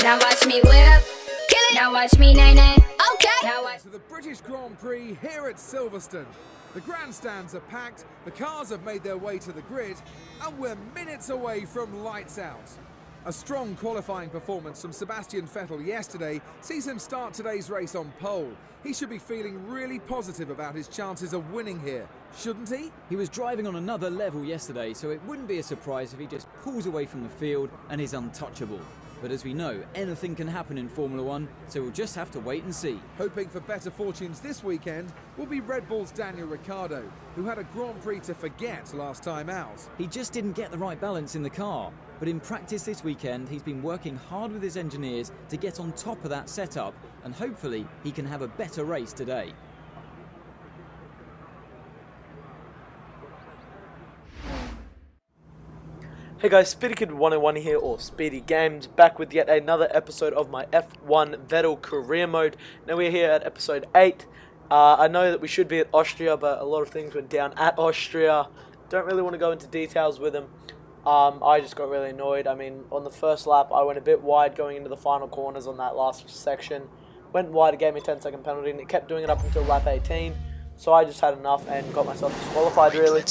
Now watch me whip. Kill it. Now watch me nay nay. Okay. Now watch. To the British Grand Prix here at Silverstone. The grandstands are packed, the cars have made their way to the grid, and we're minutes away from lights out. A strong qualifying performance from Sebastian Vettel yesterday sees him start today's race on pole. He should be feeling really positive about his chances of winning here, shouldn't he? He was driving on another level yesterday, so it wouldn't be a surprise if he just pulls away from the field and is untouchable. But as we know, anything can happen in Formula One, so we'll just have to wait and see. Hoping for better fortunes this weekend will be Red Bull's Daniel Ricciardo, who had a Grand Prix to forget last time out. He just didn't get the right balance in the car, but in practice this weekend he's been working hard with his engineers to get on top of that setup, and hopefully he can have a better race today. Hey guys, SpeedyKid101 here, or Speedy Games, back with yet another episode of my F1 Vettel career mode. Now we're here at episode 8. I know that we should be at Austria, but a lot of things went down at Austria. Don't really want to go into details with them. I just got really annoyed. I mean, on the first lap, I went a bit wide going into the final corners on that last section. Went wide, it gave me a 10-second penalty, and it kept doing it up until lap 18. So I just had enough and got myself disqualified, really.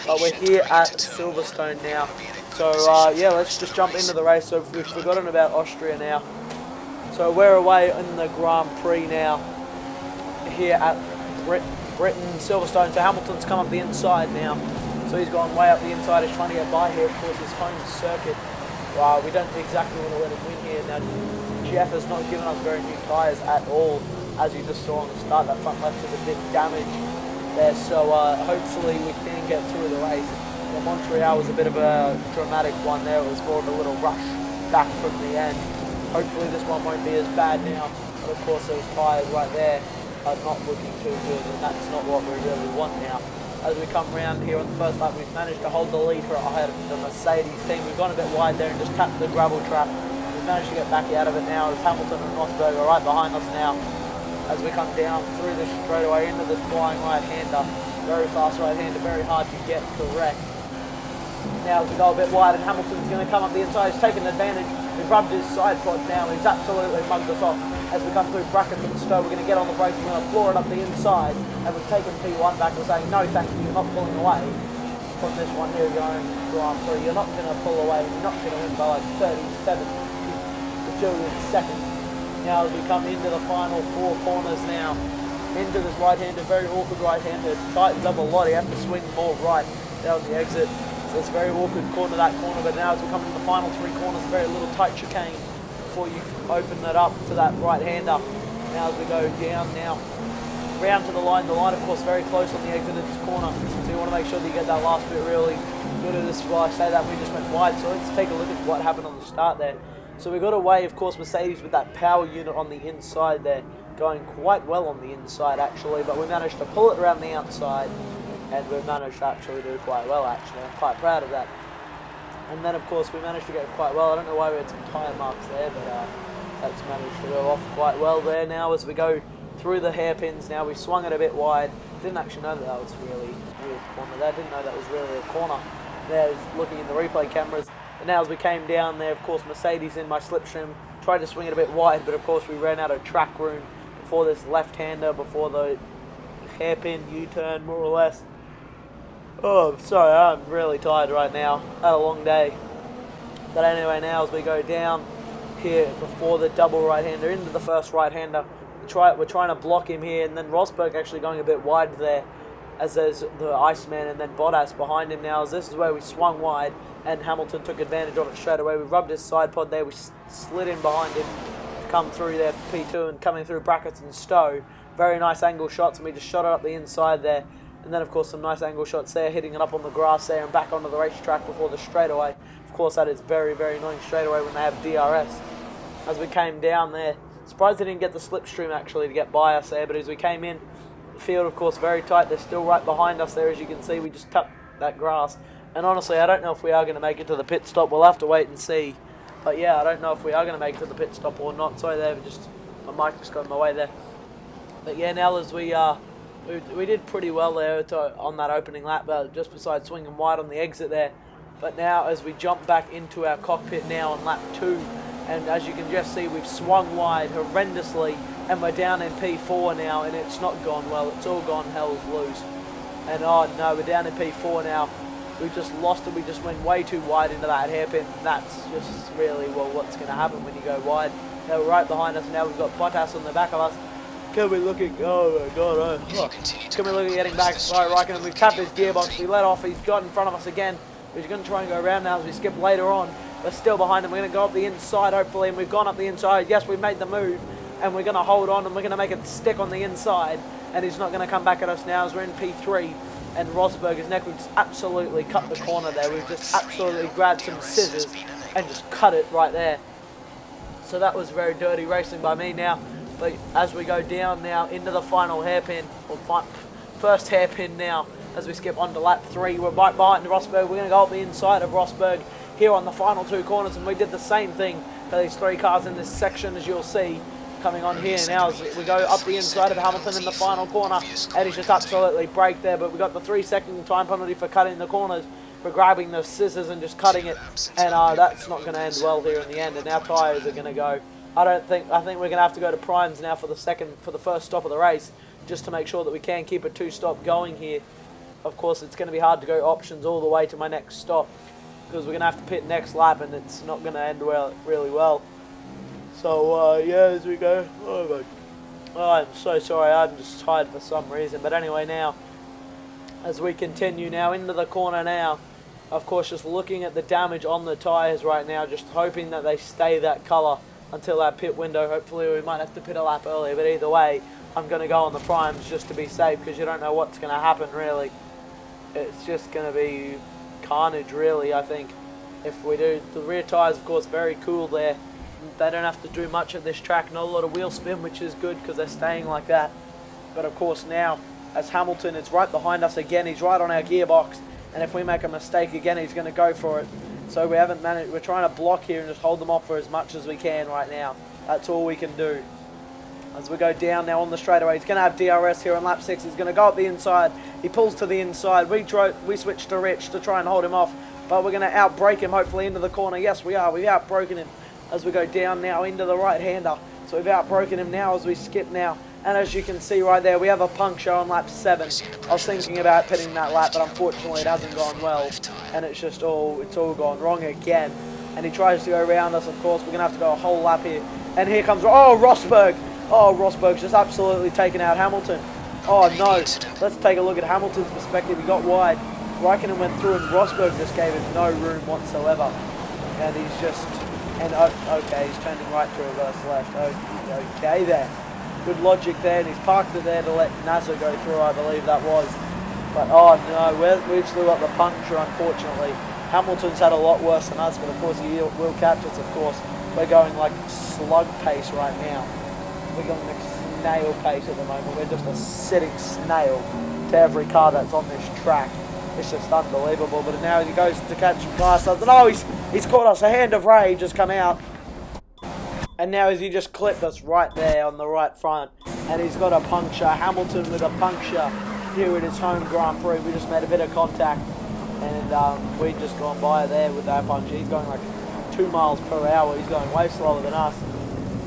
But we're here at Silverstone now. So yeah, let's just jump into the race. So we've forgotten about Austria now. So we're away in the Grand Prix now, here at Britain, Silverstone. So Hamilton's come up the inside now. So he's gone way up the inside. He's trying to get by here. Of course, his home circuit. We don't exactly want to let him win here. Now, Jeff has not given us very new tyres at all, as you just saw on the start. That front left is a bit damaged there. So hopefully we can get through the race. Montreal was a bit of a dramatic one there. It was more of a little rush back from the end. Hopefully this one won't be as bad now. But of course those tyres right there are not looking too good, and that's not what we really want now. As we come round here on the first lap, we've managed to hold the lead for ahead of the Mercedes team. We've gone a bit wide there and just tapped the gravel trap. We've managed to get back out of it now as Hamilton and Rosberg are right behind us now. As we come down through this straightaway into this flying right-hander. Very fast right-hander, very hard to get correct. Now as we go a bit wide and Hamilton's going to come up the inside, he's taken advantage. We've rubbed his side pod now, he's absolutely mugged us off. As we come through brackets and stow, we're going to get on the brakes, we're going to floor it up the inside, and we've taken P1 back. We're saying, no thank you, you're not pulling away from this one here, going Grand Prix. You're not going to pull away, you're not going to win by like 37 bajillion seconds. Now as we come into the final 4 corners now, into this right-hander, very awkward right-hander, it tightens up a lot, you have to swing more right down the exit. It's a very awkward corner, that corner, but now as we come into the final 3 corners, a very little tight chicane before you open that up to that right-hander. Now as we go down now, round to the line of course very close on the exit of this corner, so you want to make sure that you get that last bit really good at this. Well, I say that we just went wide, so let's take a look at what happened on the start there. So we got away, of course, Mercedes with that power unit on the inside there, going quite well on the inside actually, but we managed to pull it around the outside. And we've managed to actually do quite well, actually. I'm quite proud of that. And then, of course, we managed to get quite well. I don't know why we had some tyre marks there, but that's managed to go off quite well there. Now, as we go through the hairpins, now we swung it a bit wide. Didn't actually know that was really a weird corner there. Didn't know that was really a corner. There, looking in the replay cameras. But now, as we came down there, of course, Mercedes in my slipstream tried to swing it a bit wide, but of course, we ran out of track room before this left-hander, before the hairpin U-turn, more or less. Oh, sorry, I'm really tired right now. Had a long day. But anyway, now as we go down here before the double right-hander into the first right-hander, we're trying to block him here, and then Rosberg actually going a bit wide there, as there's the Iceman and then Bottas behind him now, as this is where we swung wide, and Hamilton took advantage of it straight away. We rubbed his side pod there, we slid in behind him to come through there for P2, and coming through brackets and stow. Very nice angle shots, and we just shot it up the inside there. And then, of course, some nice angle shots there, hitting it up on the grass there and back onto the racetrack before the straightaway. Of course, that is very, very annoying straightaway when they have DRS. As we came down there, surprised they didn't get the slipstream, actually, to get by us there. But as we came in, the field, of course, very tight. They're still right behind us there, as you can see. We just tapped that grass. And honestly, I don't know if we are going to make it to the pit stop. We'll have to wait and see. But yeah, I don't know if we are going to make it to the pit stop or not. Sorry there, my mic just got in my way there. But yeah, now as we did pretty well there on that opening lap, just besides swinging wide on the exit there. But now as we jump back into our cockpit now on lap 2, And as you can just see, we've swung wide horrendously, and we're down in P4 now, and it's not gone well. It's all gone hell's loose. And oh no, we're down in P4 now. We just lost it. We just went way too wide into that hairpin. That's just really, well, what's going to happen when you go wide. They're right behind us now. We've got Bottas on the back of us. Can we look at, oh my god, can we look at getting back? Right, Raikkonen, we've tapped his gearbox. We let off. He's got in front of us again. We're going to try and go around now as we skip later on. We're still behind him. We're going to go up the inside, hopefully, and we've gone up the inside. Yes, we've made the move, and we're going to hold on, and we're going to make it stick on the inside, and he's not going to come back at us now as we're in P3, and Rosberg is next. We've just absolutely cut the corner there. We've just absolutely grabbed some scissors and just cut it right there. So that was very dirty racing by me now. But as we go down now into the final hairpin, or first hairpin now, as we skip on to lap 3, we're right behind Rosberg. We're going to go up the inside of Rosberg here on the final 2 corners, and we did the same thing for these 3 cars in this section, as you'll see coming on here now as we go up the inside of Hamilton in the final corner, and he's just absolutely braked there. But we got the 3-second time penalty for cutting the corners, for grabbing the scissors and just cutting it, and that's not going to end well here in the end, and our tyres are going to go. I think we're going to have to go to primes now for the first stop of the race, just to make sure that we can keep a 2-stop going here. Of course, it's going to be hard to go options all the way to my next stop, because we're going to have to pit next lap, and it's not going to end really well. So yeah, as we go, I'm so sorry, I'm just tired for some reason. But anyway, now as we continue now into the corner now, of course, just looking at the damage on the tyres right now, just hoping that they stay that colour until our pit window. Hopefully we might have to pit a lap earlier, but either way, I'm going to go on the primes just to be safe, because you don't know what's going to happen really. It's just going to be carnage really, I think, if we do. The rear tyres, of course, very cool there. They don't have to do much at this track, not a lot of wheel spin, which is good because they're staying like that. But of course now, as Hamilton is right behind us again, he's right on our gearbox, and if we make a mistake again, he's going to go for it. So we haven't managed. We're trying to block here and just hold them off for as much as we can right now. That's all we can do. As we go down now on the straightaway, he's going to have DRS here on lap 6. He's going to go up the inside. He pulls to the inside. We switch to Rich to try and hold him off, but we're going to outbrake him hopefully into the corner. Yes, we are. We've outbroken him as we go down now into the right-hander. So we've outbroken him now as we skip now. And as you can see right there, we have a puncture on lap 7. I was thinking about pitting that lap, but unfortunately it hasn't gone well. And it's all gone wrong again. And he tries to go around us, of course. We're going to have to go a whole lap here. And here comes, oh, Rosberg. Oh, Rosberg's just absolutely taken out Hamilton. Oh, no. Let's take a look at Hamilton's perspective. He got wide. Raikkonen went through, and Rosberg just gave him no room whatsoever. And he's just... And okay, he's turning right to reverse left. Okay there. Good logic there, and he's parked it there to let Nasser go through, I believe that was. But oh no, we've still got the puncture, unfortunately. Hamilton's had a lot worse than us, but of course he will catch us, of course. We're going like slug pace right now. We're going like snail pace at the moment. We're just a sitting snail to every car that's on this track. It's just unbelievable. But now he goes to catch past us. Oh, he's caught us. A hand of rage has come out. And now he just clipped us right there on the right front. And he's got a puncture. Hamilton with a puncture here at his home Grand Prix. We just made a bit of contact. And we've just gone by there with that puncture. He's going like 2 miles per hour. He's going way slower than us.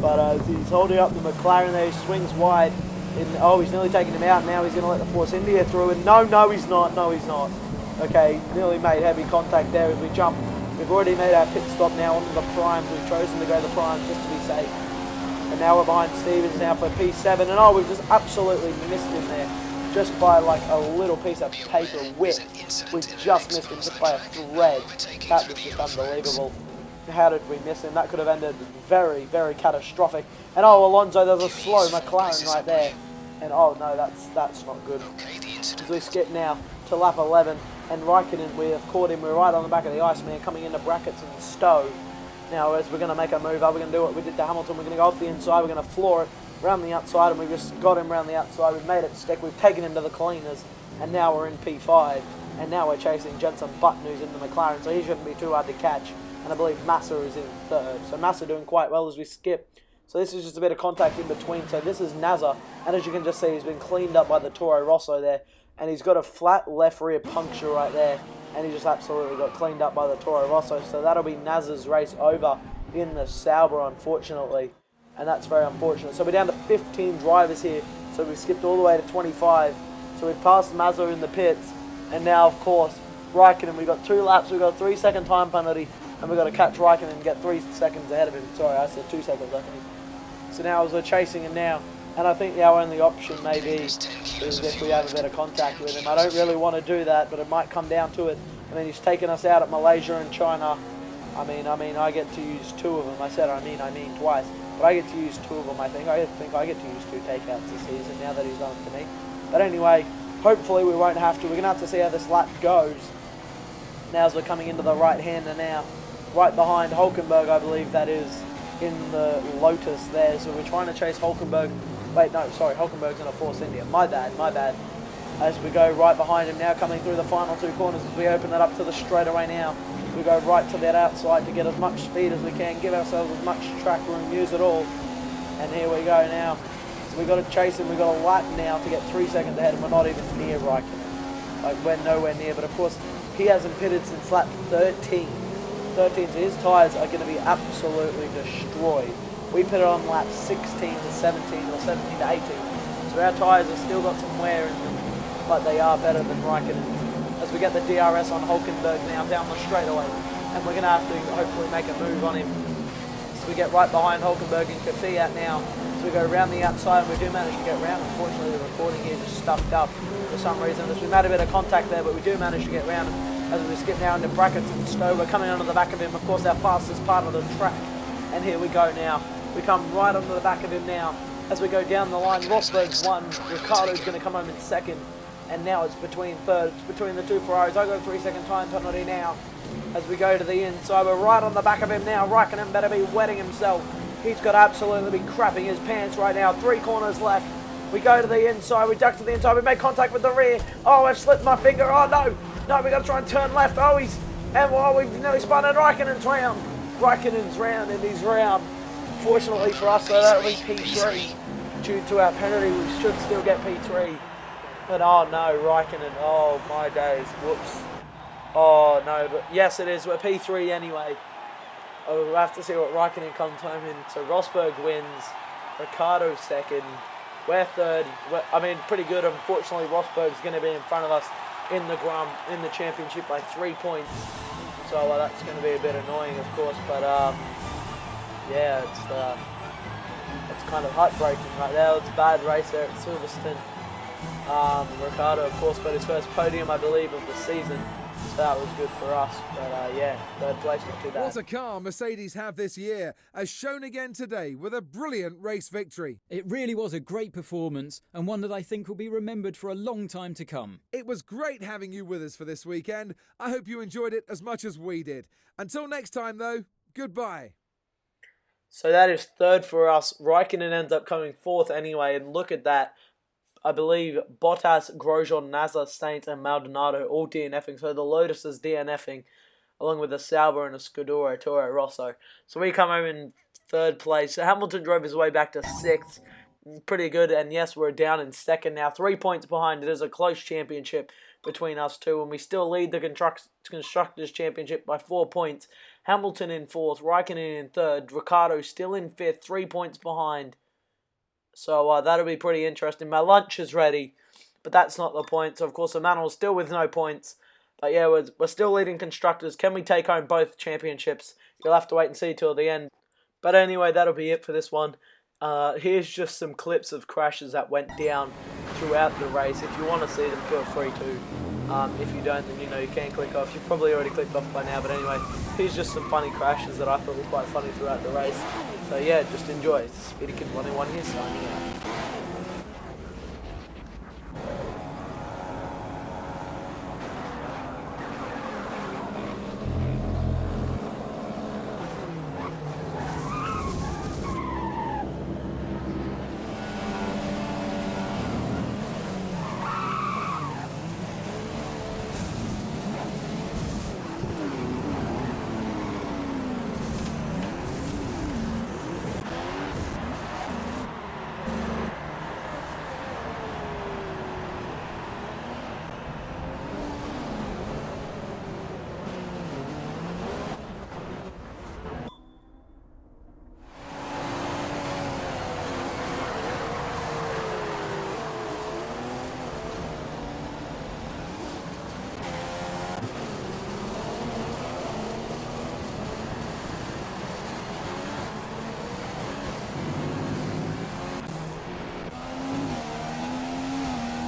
But he's holding up the McLaren there. He swings wide. Oh, he's nearly taken him out. Now he's going to let the Force India through. And no, he's not. No, he's not. Okay, nearly made heavy contact there as we jump. We've already made our pit stop now onto the primes. We've chosen to go to the primes just to be safe. And now we're behind Stevens now for P7. And oh, we've just absolutely missed him there. Just by like a little piece of paper width. We've just missed him just by a thread. That was just unbelievable. How did we miss him? That could have ended very, very catastrophic. And oh, Alonso, there's a slow McLaren right there. And oh no, that's not good. As we skip now to lap 11, and Raikkonen, we have caught him. We're right on the back of the Iceman, coming into brackets and stow. Now, as we're going to make a move, we're going to do what we did to Hamilton. We're going to go off the inside. We're going to floor it around the outside, and we just got him around the outside. We've made it stick. We've taken him to the cleaners, and now we're in P5. And now we're chasing Jenson Button, who's in the McLaren, so he shouldn't be too hard to catch. And I believe Massa is in third. So Massa doing quite well as we skip. So this is just a bit of contact in between. So this is Nasser, and as you can just see, he's been cleaned up by the Toro Rosso there. And he's got a flat left rear puncture right there. And he just absolutely got cleaned up by the Toro Rosso. So that'll be Nasser's race over in the Sauber, unfortunately. And that's very unfortunate. So we're down to 15 drivers here. So we've skipped all the way to 25. So we've passed Mazza in the pits. And now, of course, Raikkonen, we've got 2 laps. We've got a 3-second time penalty. And we've got to catch Raikkonen and get 3 seconds ahead of him. Sorry, I said 2 seconds, I think. So now as we're chasing him now. And I think our only option maybe is if we have a better contact with him. I don't really want to do that, but it might come down to it. I mean, he's taken us out at Malaysia and China. I mean, I get to use 2 of them. I said I mean twice. But I get to use 2 of them, I think. I get to use 2 takeouts this season now that he's on to me. But anyway, hopefully we won't have to. We're going to have to see how this lap goes. Now as we're coming into the right-hander now. Right behind Hulkenberg, I believe that is, in the Lotus there. So we're trying to chase Hulkenberg. Wait, no, sorry, Hulkenberg's in a Force India. My bad. As we go right behind him now, coming through the final 2 corners as we open it up to the straightaway now. We go right to that outside to get as much speed as we can, give ourselves as much track room, use it all. And here we go now. So we've got to chase him, we've got a lap now to get 3 seconds ahead, and we're not even near Raikkonen. Like, we're nowhere near, but of course, he hasn't pitted since lap 13. 13, so his tyres are going to be absolutely destroyed. We pitted on lap 16 to 17, or 17 to 18. So our tyres have still got some wear in them, but they are better than Raikkonen's. As we get the DRS on Hulkenberg now down the straightaway, and we're going to have to hopefully make a move on him. So we get right behind Hulkenberg and Kvyat now. So we go around the outside, and we do manage to get round. Unfortunately, the recording here just stuffed up for some reason. As we made a bit of contact there, but we do manage to get round. As we skip now into brackets and Stowe, we're coming onto the back of him, of course, our fastest part of the track. And here we go now. We come right onto the back of him now. As we go down the line, Rosberg's 1, Ricciardo's going to come home in 2nd. And now it's between 3rd, it's between the 2 Ferraris. I got a 3-second time penalty now. As we go to the inside, we're right on the back of him now. Raikkonen better be wetting himself. He's got to absolutely be crapping his pants right now. 3 corners left. We go to the inside, we duck to the inside, we make contact with the rear. Oh, I've slipped my finger. Oh no, we got to try and turn left. Oh, we've nearly spun in Raikkonen's round. Raikkonen's round, and he's round. Fortunately for us, though, that'll be P3. Due to our penalty, we should still get P3. But oh no, Raikkonen, oh my days, whoops. Oh no, but yes it is, we're P3 anyway. Oh, we'll have to see what Raikkonen comes home in. So Rosberg wins, Ricciardo 2nd, we're 3rd. Pretty good. Unfortunately, Rosberg's going to be in front of us in the championship by 3 points. So that's going to be a bit annoying, of course, but yeah, it's kind of heartbreaking right there. It's a bad race there at Silverstone. Ricciardo, of course, got his first podium, I believe, of the season. So that was good for us. But yeah, 3rd place, not too bad. What a car Mercedes have this year, as shown again today with a brilliant race victory. It really was a great performance, and one that I think will be remembered for a long time to come. It was great having you with us for this weekend. I hope you enjoyed it as much as we did. Until next time, though, goodbye. So that is 3rd for us. Raikkonen ends up coming 4th anyway, and look at that. I believe Bottas, Grosjean, Nasser, Sainz, and Maldonado all DNFing. So the Lotus is DNFing, along with a Sauber and a Scudero, Toro Rosso. So we come home in 3rd place. So Hamilton drove his way back to 6th. Pretty good. And yes, we're down in 2nd now. 3 points behind. It is a close championship between us two. And we still lead the Constructors' Championship by 4 points. Hamilton in 4th. Raikkonen in 3rd. Ricciardo still in 5th. 3 points behind. So that'll be pretty interesting. My lunch is ready, but that's not the point. So, of course, Emmanuel's still with no points. But, yeah, we're still leading Constructors. Can we take home both championships? You'll have to wait and see till the end. But anyway, that'll be it for this one. Here's just some clips of crashes that went down throughout the race. If you want to see them, feel free to. If you don't, then you can click off. You've probably already clicked off by now. But anyway, here's just some funny crashes that I thought were quite funny throughout the race. So yeah, just enjoy. It's Speedy Kid 101 here signing out.